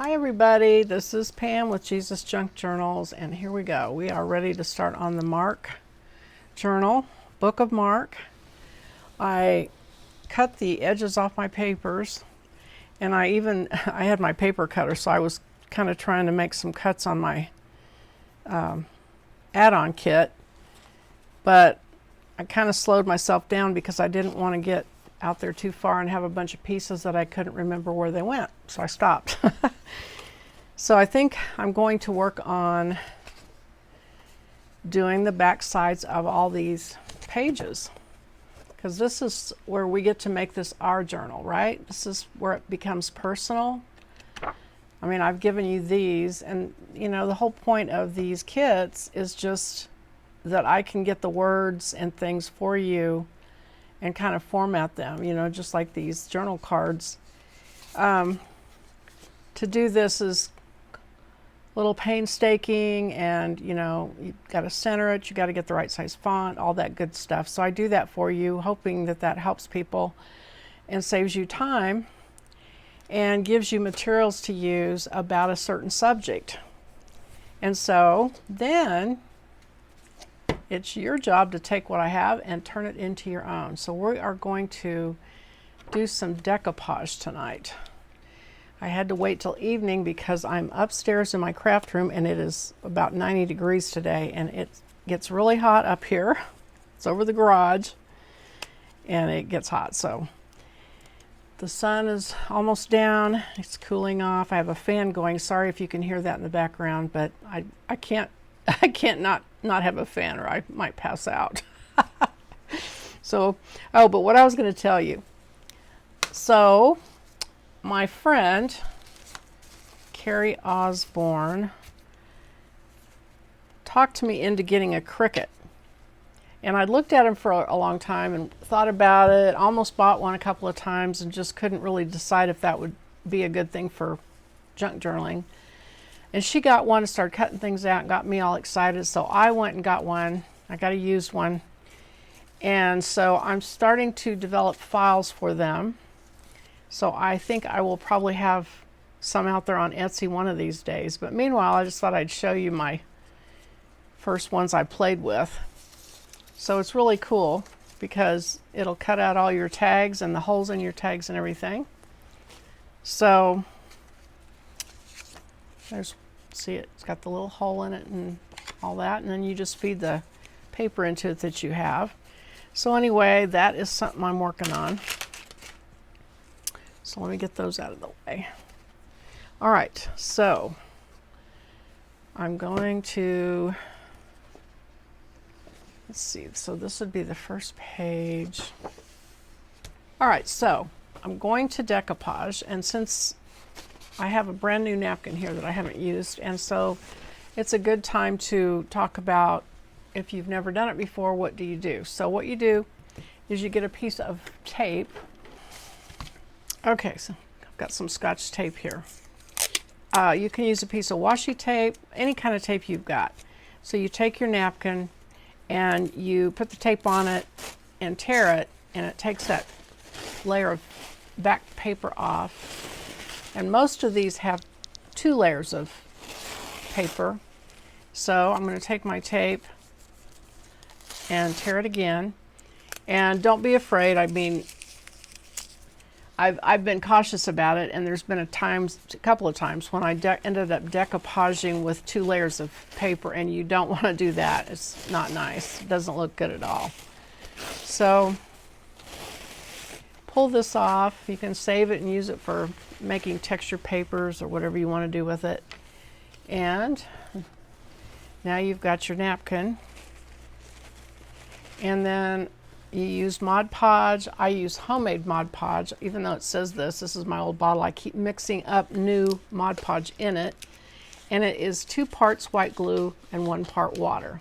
Hi everybody, this is Pam with Jesusjunkjournals, and here we go. We are ready to start on the Mark journal, Book of Mark. I cut the edges off my papers, and I had my paper cutter, so I was kind of trying to make some cuts on my add-on kit, but I kind of slowed myself down because I didn't want to get out there too far and have a bunch of pieces that I couldn't remember where they went, so I stopped. So I think I'm going to work on doing the back sides of all these pages, because this is where we get to make this our journal, right? This is where it becomes personal. I mean, I've given you these, and you know, the whole point of these kits is just that I can get the words and things for you and kind of format them, you know, just like these journal cards. To do this is a little painstaking, and you know, you got to center it, you got to get the right size font, all that good stuff. So I do that for you, hoping that that helps people and saves you time and gives you materials to use about a certain subject. And so then it's your job to take what I have and turn it into your own. So we are going to do some decoupage tonight. I had to wait till evening because I'm upstairs in my craft room, and it is about 90 degrees today, and it gets really hot up here. It's over the garage and it gets hot. So the sun is almost down, it's cooling off. I have a fan going. Sorry if you can hear that in the background, but I can't not have a fan, or I might pass out. So, oh, but what I was going to tell you. So, my friend, Carrie Osborne, talked to me into getting a Cricut. And I looked at him for a long time and thought about it, almost bought one a couple of times, and just couldn't really decide if that would be a good thing for junk journaling. And she got one and started cutting things out and got me all excited. So I went and got one. I got a used one. And so I'm starting to develop files for them. So I think I will probably have some out there on Etsy one of these days. But meanwhile, I just thought I'd show you my first ones I played with. So it's really cool because it'll cut out all your tags and the holes in your tags and everything. So there's, see, it's got the little hole in it and all that, and then you just feed the paper into it that you have. So anyway, that is something I'm working on. So let me get those out of the way. All right, so I'm going to, let's see, so this would be the first page. All right, so I'm going to decoupage, and since I have a brand new napkin here that I haven't used, and so it's a good time to talk about, if you've never done it before, what do you do? So what you do is you get a piece of tape. Okay, so I've got some Scotch tape here. You can use a piece of washi tape, any kind of tape you've got. So you take your napkin and you put the tape on it and tear it, and it takes that layer of back paper off. And most of these have 2 layers of paper. So I'm going to take my tape and tear it again. And don't be afraid. I mean, I've been cautious about it, and there's been a couple of times when I ended up decoupaging with 2 layers of paper, and you don't want to do that. It's not nice. It doesn't look good at all. So pull this off. You can save it and use it for making texture papers or whatever you want to do with it. And now you've got your napkin. And then you use Mod Podge. I use homemade Mod Podge, even though it says this is my old bottle. I keep mixing up new Mod Podge in it. And it is 2 parts white glue and 1 part water.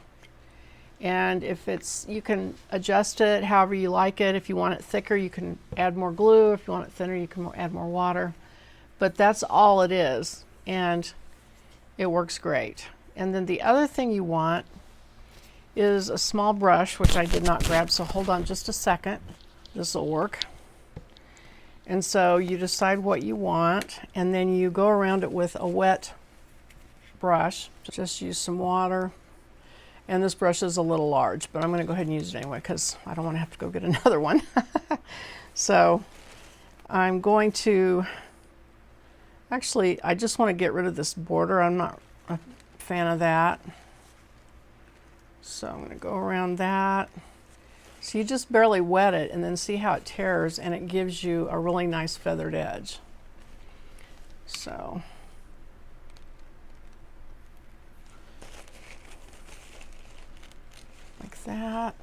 And if it's, you can adjust it however you like it. If you want it thicker, you can add more glue. If you want it thinner, you can add more water. But that's all it is, and it works great. And then the other thing you want is a small brush, which I did not grab, so hold on just a second. This will work. And so you decide what you want, and then you go around it with a wet brush. Just use some water. And this brush is a little large, but I'm going to go ahead and use it anyway because I don't want to have to go get another one. So I'm going to, actually, I just want to get rid of this border. I'm not a fan of that. So I'm going to go around that. So you just barely wet it and then see how it tears, and it gives you a really nice feathered edge. So like that.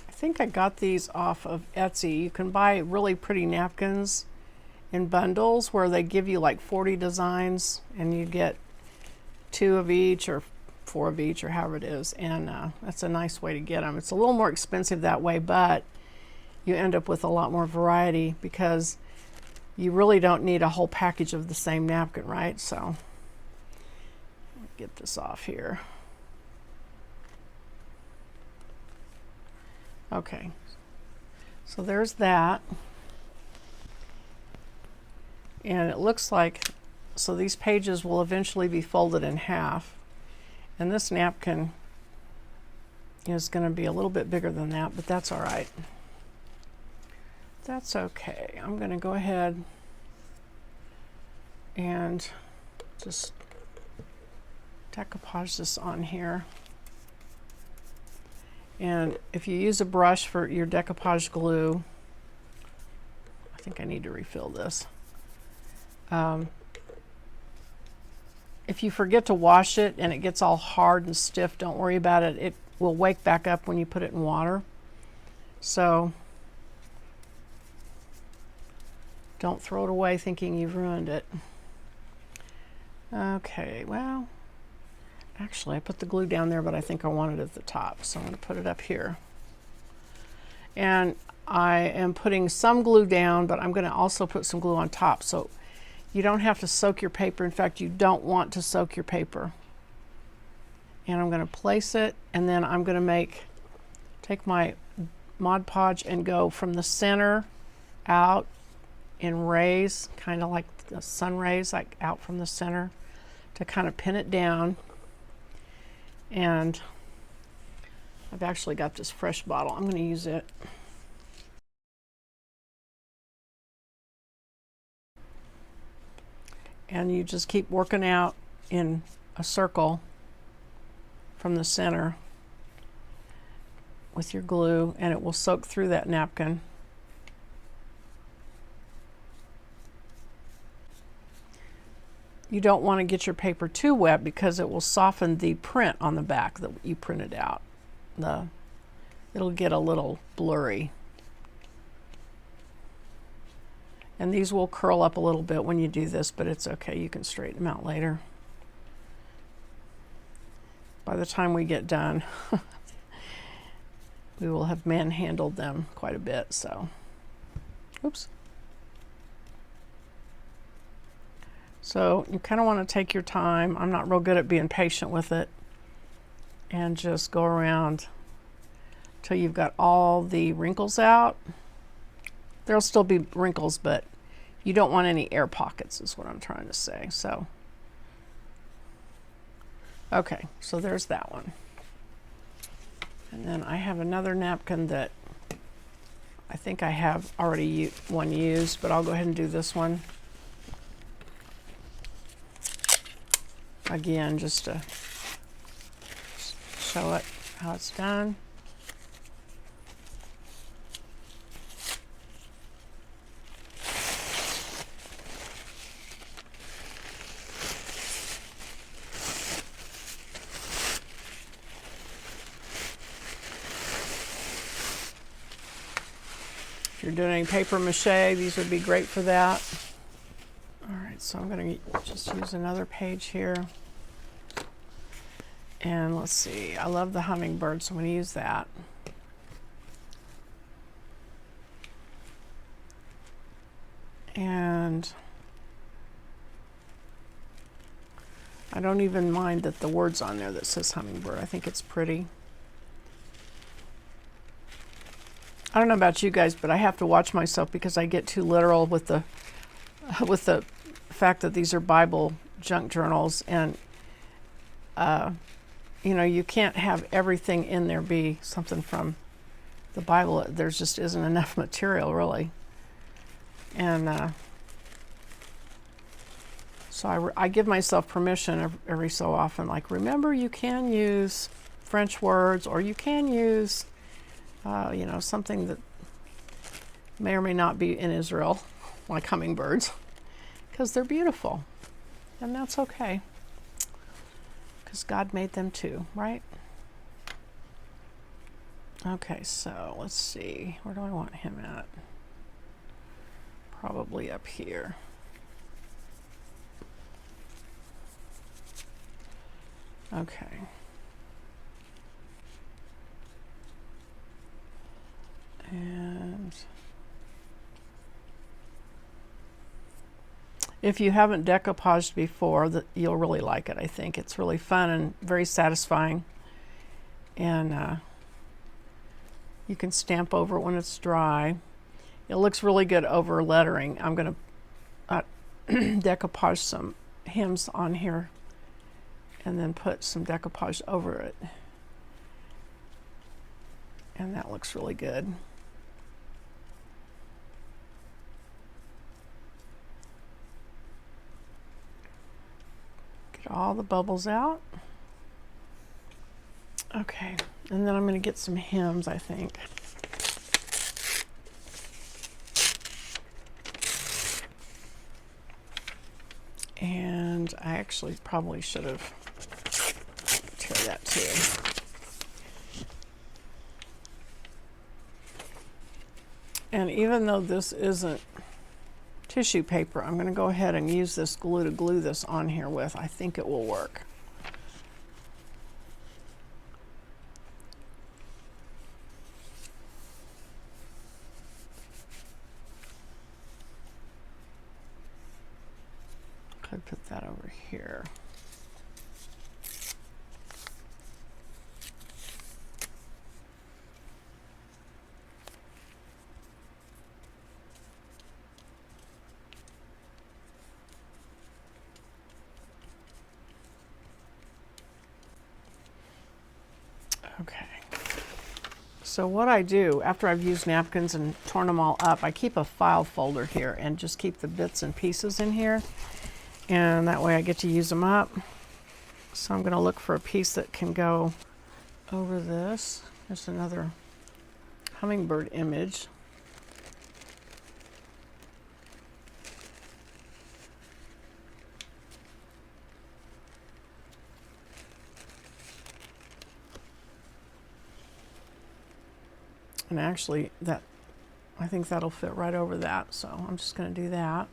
I think I got these off of Etsy. You can buy really pretty napkins in bundles where they give you like 40 designs, and you get 2 of each or 4 of each or however it is, and that's a nice way to get them. It's a little more expensive that way, but you end up with a lot more variety because you really don't need a whole package of the same napkin, right? So get this off here. Okay, so there's that. And it looks like, so these pages will eventually be folded in half. And this napkin is going to be a little bit bigger than that, but that's all right. That's okay. I'm going to go ahead and just decoupage this on here. And if you use a brush for your decoupage glue, I think I need to refill this. If you forget to wash it and it gets all hard and stiff, don't worry about it. It will wake back up when you put it in water. So don't throw it away thinking you've ruined it. Okay, well, actually I put the glue down there, but I think I want it at the top. So I'm going to put it up here. And I am putting some glue down, but I'm going to also put some glue on top. So you don't have to soak your paper. In fact, you don't want to soak your paper. And I'm going to place it, and then I'm going to take my Mod Podge and go from the center out in rays, kind of like the sun rays, like out from the center, to kind of pin it down. And I've actually got this fresh bottle. I'm going to use it. And you just keep working out in a circle from the center with your glue, and it will soak through that napkin. You don't want to get your paper too wet because it will soften the print on the back that you printed out. It'll get a little blurry. And these will curl up a little bit when you do this, but it's okay. You can straighten them out later. By the time we get done, we will have manhandled them quite a bit, so. Oops. So you kind of want to take your time. I'm not real good at being patient with it. And just go around till you've got all the wrinkles out. There'll still be wrinkles, but you don't want any air pockets is what I'm trying to say. So, okay, so there's that one. And then I have another napkin that I think I have already one used, but I'll go ahead and do this one. Again, just to show it how it's done. If you're doing paper mache, these would be great for that. All right, so I'm going to just use another page here. And let's see, I love the hummingbird, so I'm going to use that. And I don't even mind that the word's on there that says hummingbird. I think it's pretty. I don't know about you guys, but I have to watch myself because I get too literal with the fact that these are Bible junk journals, and you know, you can't have everything in there be something from the Bible. There just isn't enough material, really. So I give myself permission every so often, like, remember, you can use French words, or you can use, you know, something that may or may not be in Israel, like hummingbirds, because they're beautiful, and that's okay, because God made them too, right? Okay, so let's see, where do I want him at? Probably up here. Okay. And if you haven't decoupaged before, you'll really like it, I think. It's really fun and very satisfying. And you can stamp over it when it's dry. It looks really good over lettering. I'm going to decoupage some hymns on here and then put some decoupage over it. And that looks really good. Get all the bubbles out. Okay, and then I'm going to get some hymns, I think. And I actually probably should have tear that too. And even though this isn't tissue paper, I'm going to go ahead and use this glue to glue this on here with. I think it will work. Could put that over here. Okay. So what I do after I've used napkins and torn them all up, I keep a file folder here and just keep the bits and pieces in here. And that way I get to use them up. So I'm going to look for a piece that can go over this. There's another hummingbird image. And actually, I think that'll fit right over that. So I'm just going to do that.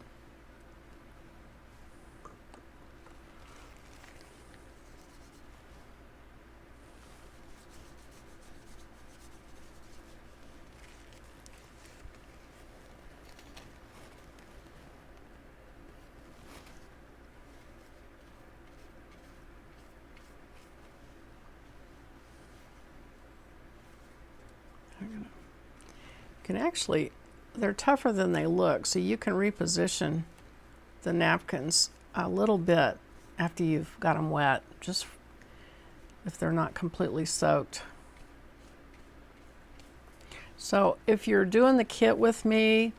Can actually, they're tougher than they look, so you can reposition the napkins a little bit after you've got them wet, just if they're not completely soaked. So if you're doing the kit with me,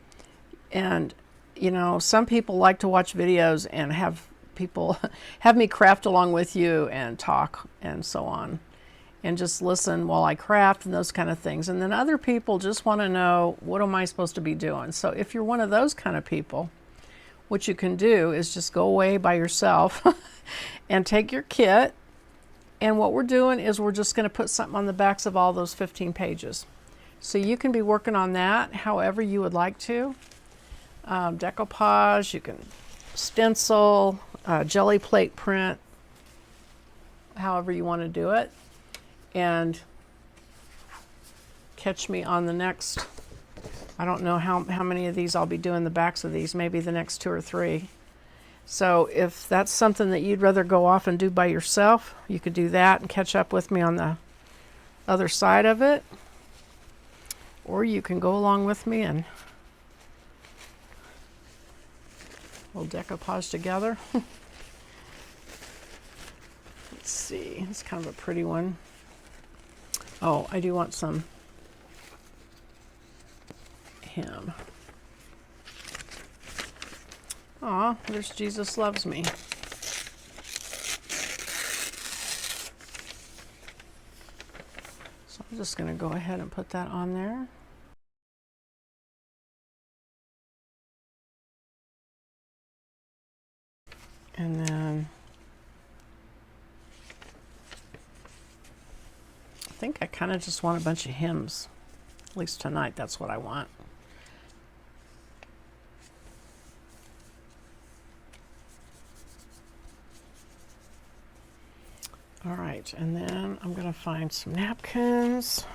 and you know, some people like to watch videos and have people have me craft along with you and talk and so on, and just listen while I craft and those kind of things. And then other people just want to know, what am I supposed to be doing? So if you're one of those kind of people, what you can do is just go away by yourself and take your kit. And what we're doing is we're just going to put something on the backs of all those 15 pages. So you can be working on that however you would like to. Decoupage, you can stencil, jelly plate print, however you want to do it. And catch me on the next, I don't know how many of these I'll be doing the backs of these, maybe the next 2 or 3. So if that's something that you'd rather go off and do by yourself, you could do that and catch up with me on the other side of it. Or you can go along with me and we'll decoupage together. Let's see, it's kind of a pretty one. Oh, I do want some him. Aw, there's Jesus Loves Me. So I'm just going to go ahead and put that on there. And then I think I kind of just want a bunch of hymns. At least tonight, that's what I want. All right, and then I'm going to find some napkins.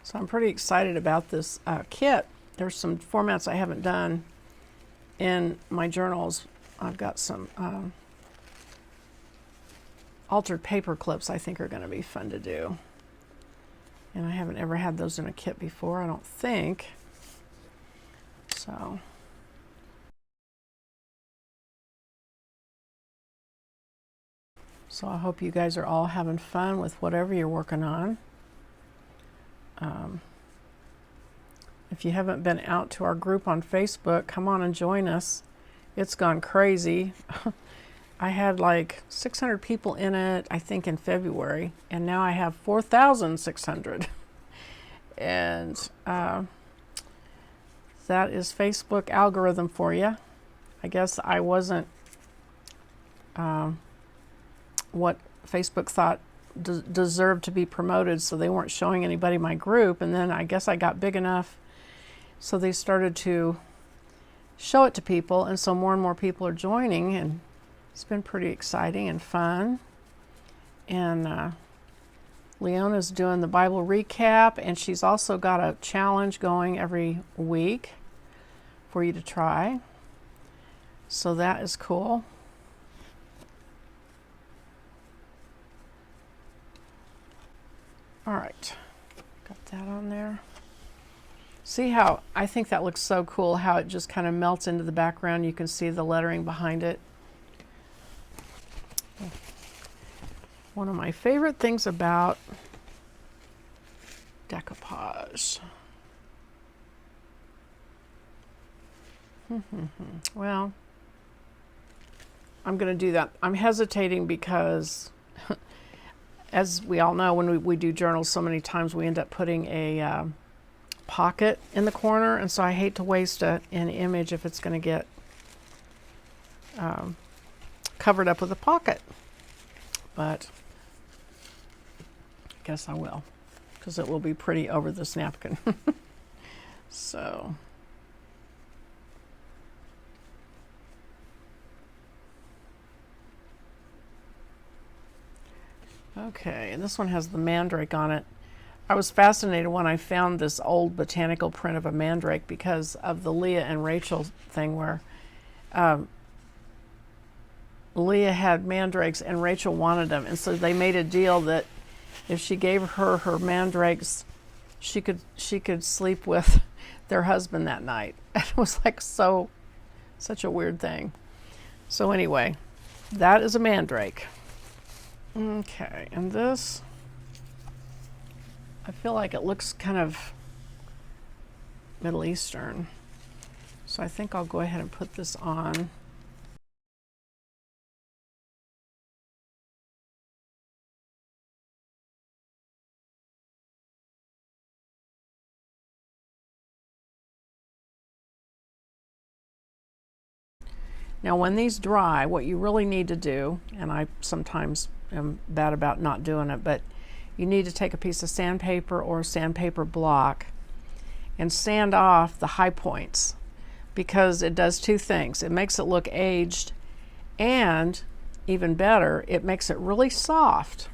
So I'm pretty excited about this kit. There's some formats I haven't done in my journals. I've got some altered paper clips I think are going to be fun to do. And I haven't ever had those in a kit before, I don't think. So I hope you guys are all having fun with whatever you're working on. If you haven't been out to our group on Facebook, come on and join us. It's gone crazy. I had like 600 people in it, I think in February, and now I have 4,600. And that is Facebook algorithm for you. I guess I wasn't what Facebook thought deserved to be promoted, so they weren't showing anybody my group. And then I guess I got big enough, so they started to show it to people, and so more and more people are joining, and it's been pretty exciting and fun. And Leona's doing the Bible recap, and she's also got a challenge going every week for you to try. So that is cool. All right, got that on there. See how, I think that looks so cool, how it just kind of melts into the background. You can see the lettering behind it. One of my favorite things about decoupage. Well, I'm going to do that. I'm hesitating because as we all know, when we do journals, so many times we end up putting a pocket in the corner, and so I hate to waste an image if it's going to get covered up with a pocket. But I guess I will, because it will be pretty over this napkin. So okay, and this one has the mandrake on it. I was fascinated when I found this old botanical print of a mandrake because of the Leah and Rachel thing, where Leah had mandrakes and Rachel wanted them, and so they made a deal that if she gave her mandrakes, she could sleep with their husband that night. It was like such a weird thing. So anyway, that is a mandrake. Okay, and this, I feel like it looks kind of Middle Eastern. So I think I'll go ahead and put this on. Now when these dry, what you really need to do, and I sometimes am bad about not doing it, but you need to take a piece of sandpaper or a sandpaper block and sand off the high points, because it does two things. It makes it look aged, and even better, it makes it really soft.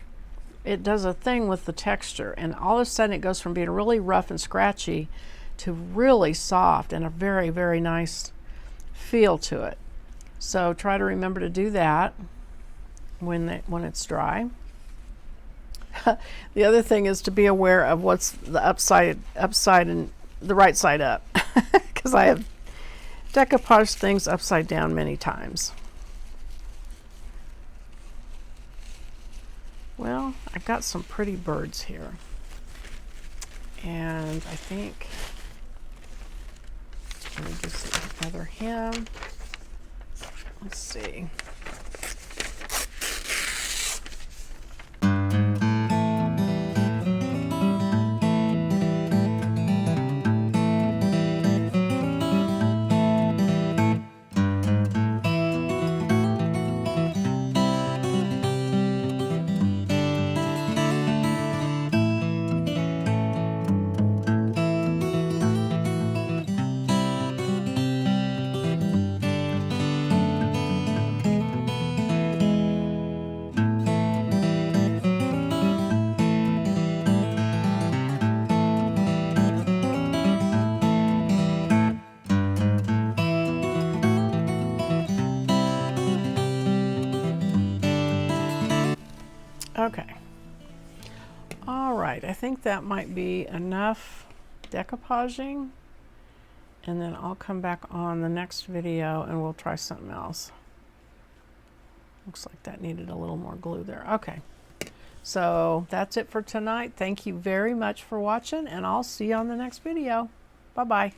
It does a thing with the texture, and all of a sudden it goes from being really rough and scratchy to really soft and a very, very nice feel to it. So try to remember to do that when it's dry. The other thing is to be aware of what's the upside and the right side up, because I have decoupaged things upside down many times. Well, I've got some pretty birds here, and I think, let me just see, another hem. Let's see. Okay. All right, I think that might be enough decoupaging, and then I'll come back on the next video and we'll try something else. Looks like that needed a little more glue there. Okay, so that's it for tonight. Thank you very much for watching, and I'll see you on the next video. Bye-bye.